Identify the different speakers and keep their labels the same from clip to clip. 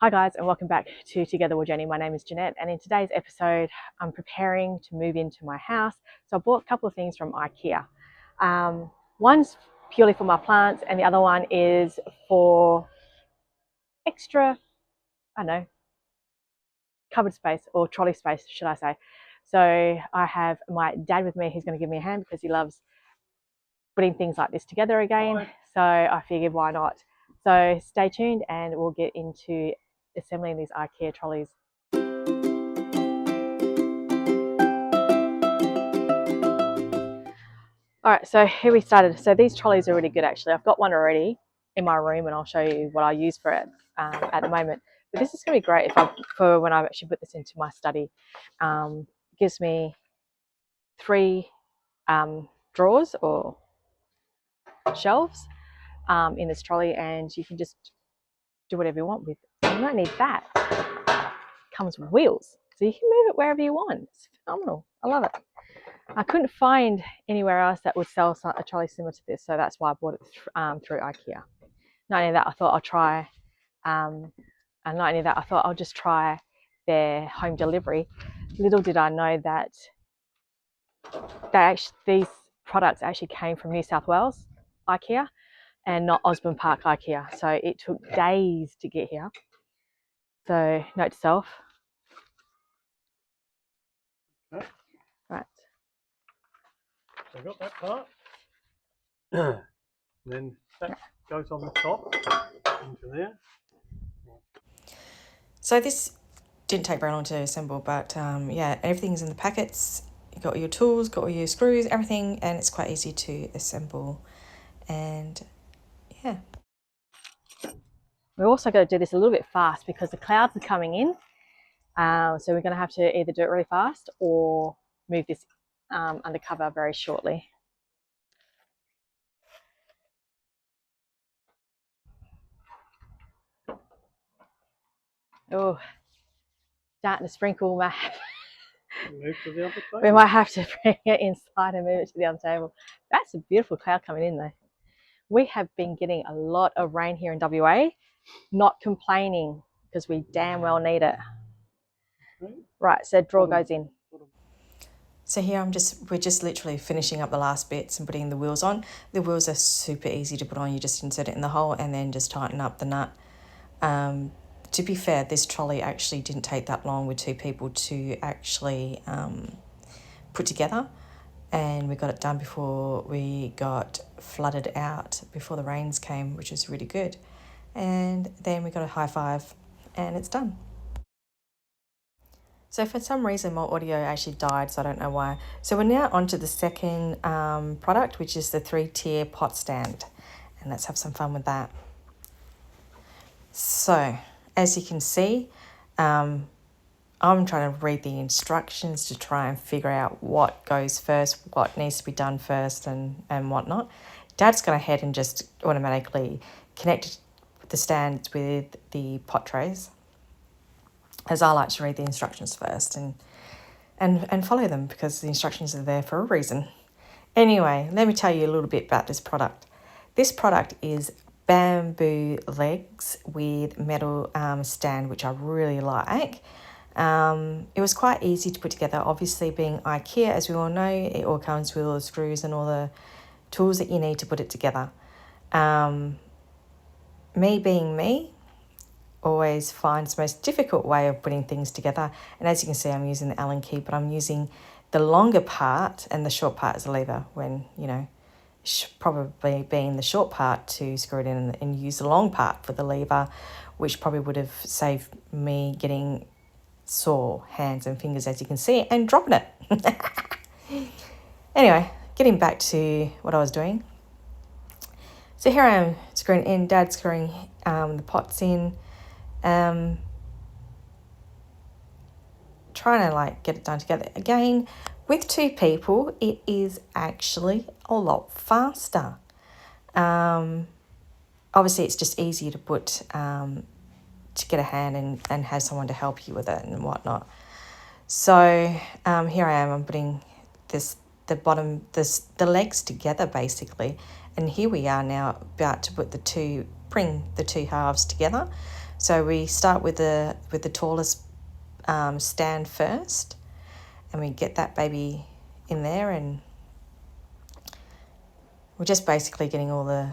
Speaker 1: Hi guys, and welcome back to Together We'll Journey. My name is Jeanette, and in today's episode I'm preparing to move into my house. So I bought a couple of things from IKEA. One's purely for my plants and the other one is for extra, I don't know, cupboard space or trolley space, should I say. So I have my dad with me who's going to give me a hand because he loves putting things like this together again. So I figured why not. So stay tuned and we'll get into assembling these IKEA trolleys. All right, so here we started. So these trolleys are really good actually. I've got one already in my room and I'll show you what I use for it at the moment. But this is going to be great for when I actually put this into my study. It gives me 3 drawers or shelves in this trolley, and you can just do whatever you want with it. You don't need that. It comes with wheels, so you can move it wherever you want. It's phenomenal. I love it. I couldn't find anywhere else that would sell a trolley similar to this, so that's why I bought it through IKEA. Not only that, I thought I'll try, and not only that, I thought I'll just try their home delivery. Little did I know that these products actually came from New South Wales IKEA and not Osborne Park IKEA. So it took days to get here. So note to self.
Speaker 2: Okay.
Speaker 1: Right.
Speaker 2: So I got that part. Then that goes on the top into there.
Speaker 3: So this didn't take very long to assemble, but yeah, everything's in the packets. You got all your tools, got all your screws, everything, and it's quite easy to assemble. And yeah.
Speaker 1: We're also going to do this a little bit fast because the clouds are coming in. So we're going to have to either do it really fast or move this undercover very shortly. Oh, starting to sprinkle.
Speaker 2: Move to the other table.
Speaker 1: We might have to bring it inside and move it to the other table. That's a beautiful cloud coming in though. We have been getting a lot of rain here in WA. Not complaining because we damn well need it.
Speaker 2: Okay.
Speaker 1: Right, so drawer goes in.
Speaker 3: So here we're just literally finishing up the last bits and putting the wheels on. The wheels are super easy to put on. You just insert it in the hole and then just tighten up the nut. To be fair, this trolley actually didn't take that long with 2 people to actually put together, and we got it done before we got flooded out, before the rains came, which was really good. And then we got a high five and it's done. So for some reason my audio actually died, so I don't know why. So we're now on to the second product, which is the 3-tier pot stand, and let's have some fun with that. So as you can see, I'm trying to read the instructions to try and figure out what goes first, what needs to be done first and whatnot. Dad's going ahead and just automatically connect the stands with the pot trays, as I like to read the instructions first and follow them because the instructions are there for a reason. Anyway, let me tell you a little bit about this product. This product is bamboo legs with metal stand, which I really like. It was quite easy to put together. Obviously, being IKEA, as we all know, it all comes with all the screws and all the tools that you need to put it together. Me being me, always finds the most difficult way of putting things together. And as you can see, I'm using the Allen key, but I'm using the longer part and the short part as a lever when, you know, probably being the short part to screw it in and use the long part for the lever, which probably would have saved me getting sore hands and fingers, as you can see, and dropping it. Anyway, getting back to what I was doing. So here I am screwing in, Dad's screwing the pots in, trying to like get it done together. Again, with 2 people, it is actually a lot faster. Obviously, it's just easier to put to get a hand and have someone to help you with it and whatnot. So here I am. I'm putting the legs together basically, and here we are now about to bring the 2 halves together. So we start with the tallest stand first, and we get that baby in there, and we're just basically getting all the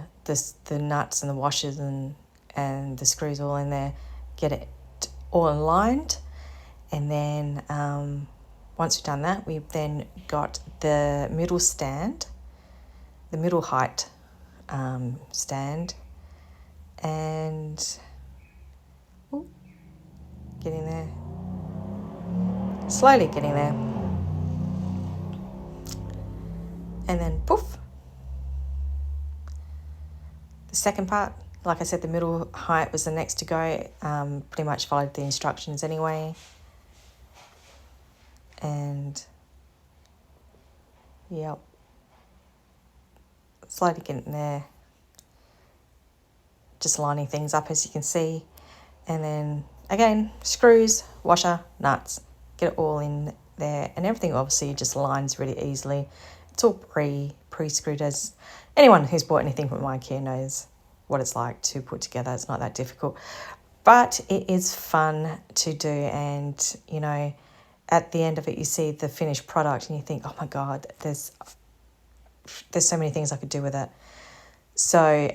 Speaker 3: nuts and the washers and the screws all in there, get it all aligned. And then once we've done that, we've then got the middle stand, the middle height stand, and getting there, slowly getting there, and then poof. The second part, like I said, the middle height was the next to go. Pretty much followed the instructions anyway. And yep, slowly getting there, just lining things up as you can see. And then again, screws, washer, nuts, get it all in there, and everything obviously just lines really easily. It's all pre-screwed, as anyone who's bought anything from IKEA knows what it's like to put together. It's not that difficult, but it is fun to do. And you know, at the end of it, you see the finished product and you think, oh my God, there's so many things I could do with it. So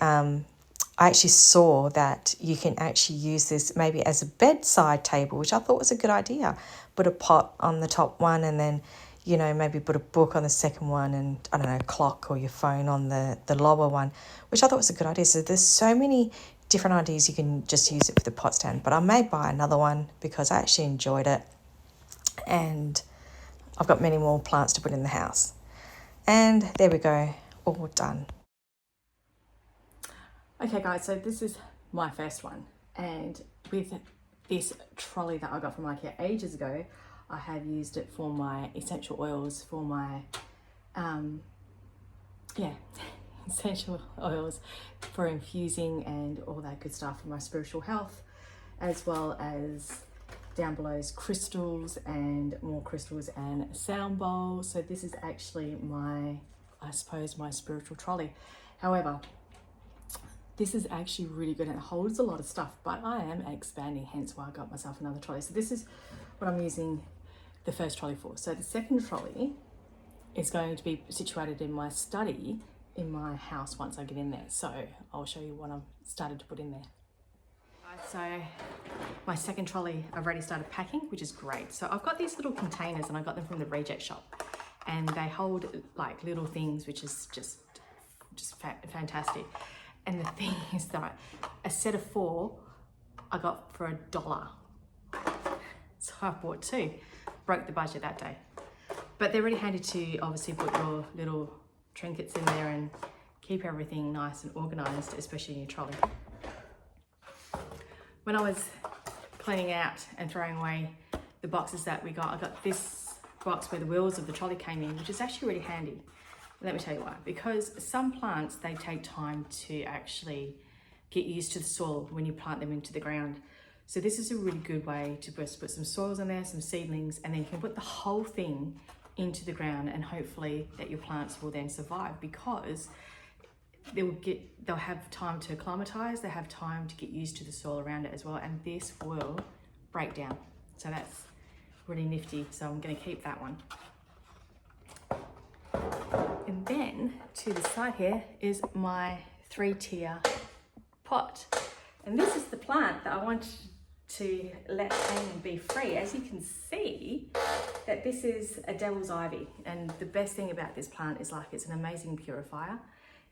Speaker 3: I actually saw that you can actually use this maybe as a bedside table, which I thought was a good idea. Put a pot on the top one, and then, you know, maybe put a book on the second one, and I don't know, a clock or your phone on the lower one, which I thought was a good idea. So there's so many different ideas. You can just use it for the pot stand, but I may buy another one because I actually enjoyed it. And I've got many more plants to put in the house. And there we go, all done.
Speaker 1: Okay guys, so this is my first one, and with this trolley that I got from IKEA ages ago, I have used it for my essential oils, for my essential oils for infusing and all that good stuff for my spiritual health, as well as down below is crystals and more crystals and sound bowls. So this is actually my spiritual trolley. However, this is actually really good and it holds a lot of stuff, but I am expanding, hence why I got myself another trolley. So this is what I'm using the first trolley for. So the second trolley is going to be situated in my study in my house once I get in there. So I'll show you what I've started to put in there. So my second trolley, I've already started packing, which is great. So I've got these little containers and I got them from the reject shop, and they hold like little things, which is just fantastic. And the thing is that a set of 4 I got for $1. So I bought 2, broke the budget that day. But they're really handy to obviously put your little trinkets in there and keep everything nice and organized, especially in your trolley. When I was cleaning out and throwing away the boxes that we got, I got this box where the wheels of the trolley came in, which is actually really handy. Let me tell you why. Because some plants, they take time to actually get used to the soil when you plant them into the ground. So this is a really good way to put some soils in there, some seedlings, and then you can put the whole thing into the ground, and hopefully that your plants will then survive, because they'll have time to acclimatize, they have time to get used to the soil around it as well, and this will break down. So that's really nifty. So I'm going to keep that one. And then to the side here is my 3-tier pot. And this is the plant that I want to let hang and be free. As you can see, that this is a devil's ivy. And the best thing about this plant is like it's an amazing purifier.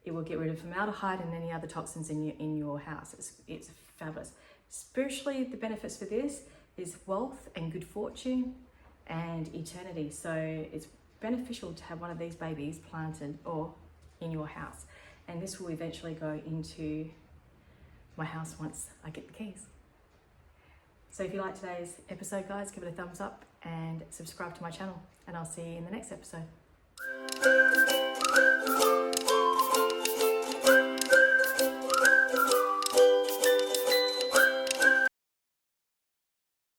Speaker 1: It will get rid of formaldehyde and any other toxins in your house. It's fabulous. Spiritually, the benefits for this is wealth and good fortune and eternity. So it's beneficial to have one of these babies planted or in your house. And this will eventually go into my house once I get the keys. So if you like today's episode, guys, give it a thumbs up and subscribe to my channel, and I'll see you in the next episode.